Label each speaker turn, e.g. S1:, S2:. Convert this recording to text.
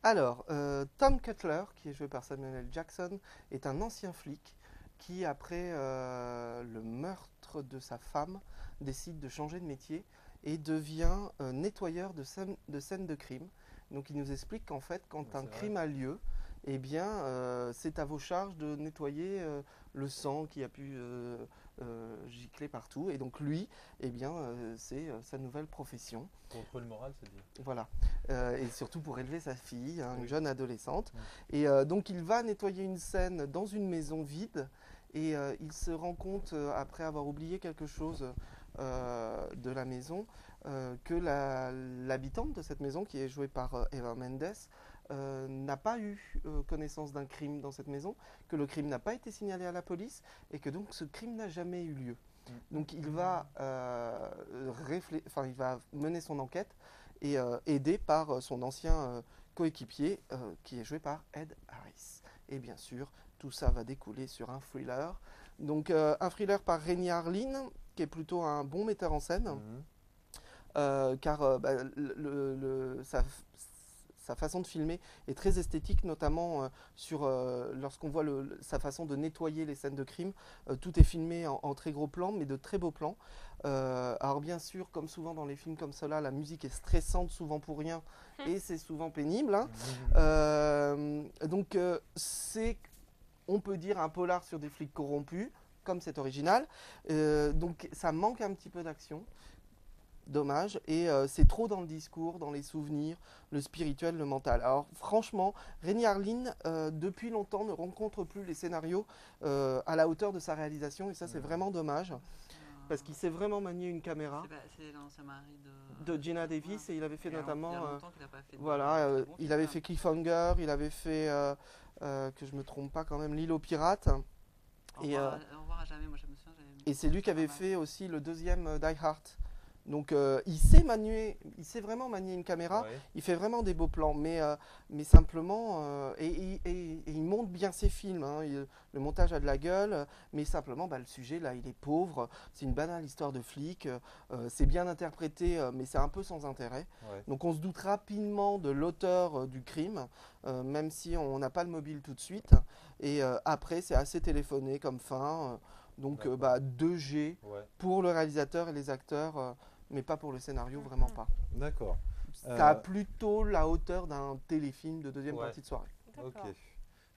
S1: Alors, Tom Cutler, qui est joué par Samuel L. Jackson, est un ancien flic qui, après le meurtre de sa femme, décide de changer de métier et devient nettoyeur de scènes de crime. Donc il nous explique qu'en fait, quand un crime a lieu, eh bien, c'est à vos charges de nettoyer le sang qui a pu gicler partout. Et donc lui, eh bien, c'est sa nouvelle profession.
S2: Pour retrouver le moral, c'est bien.
S1: Voilà. Et surtout pour élever sa fille, hein, une
S2: Oui.
S1: jeune adolescente.
S2: Oui.
S1: Et donc il va nettoyer une scène dans une maison vide. Et il se rend compte, après avoir oublié quelque chose de la maison, que l'habitante de cette maison, qui est jouée par Eva Mendes, n'a pas eu connaissance d'un crime dans cette maison, que le crime n'a pas été signalé à la police et que donc ce crime n'a jamais eu lieu. Donc il va, il va mener son enquête et aidé par son ancien coéquipier qui est joué par Ed Harris. Et bien sûr, tout ça va découler sur un thriller. Donc un thriller par Renny Harlin, qui est plutôt un bon metteur en scène, car sa façon de filmer est très esthétique, notamment lorsqu'on voit sa façon de nettoyer les scènes de crime. Tout est filmé en très gros plans, mais de très beaux plans. Alors bien sûr, comme souvent dans les films comme cela, la musique est stressante, souvent pour rien, et c'est souvent pénible. Hein. Donc c'est, on peut dire, un polar sur des flics corrompus, comme c'est original. Donc ça manque un petit peu d'action. Dommage, et c'est trop dans le discours, dans les souvenirs, le spirituel, le mental. Alors franchement, Renny Harlin, depuis longtemps, ne rencontre plus les scénarios à la hauteur de sa réalisation, et ça c'est vraiment dommage, parce qu'il sait vraiment manier une caméra.
S3: C'est l'ancien mari
S1: de Gina Davis, et il avait fait notamment...
S3: Il y a longtemps qu'il n'a pas fait
S1: il avait fait Cliffhanger, il avait fait, que je me trompe pas quand même, L'île aux pirates.
S3: Au revoir à jamais, moi je me souviens.
S1: Et c'est lui qui avait fait aussi le deuxième Die Hard. Donc il sait vraiment manier une caméra, il fait vraiment des beaux plans, mais simplement, et il monte bien ses films, hein, le montage a de la gueule, mais simplement le sujet là il est pauvre, c'est une banale histoire de flic, c'est bien interprété, mais c'est un peu sans intérêt. Donc on se doute rapidement de l'auteur du crime, même si on n'a pas le mobile tout de suite, et après c'est assez téléphoné comme fin, donc 2G pour le réalisateur et les acteurs, mais pas pour le scénario, vraiment pas.
S2: D'accord.
S1: Ça a plutôt la hauteur d'un téléfilm de deuxième partie de soirée.
S2: Ok.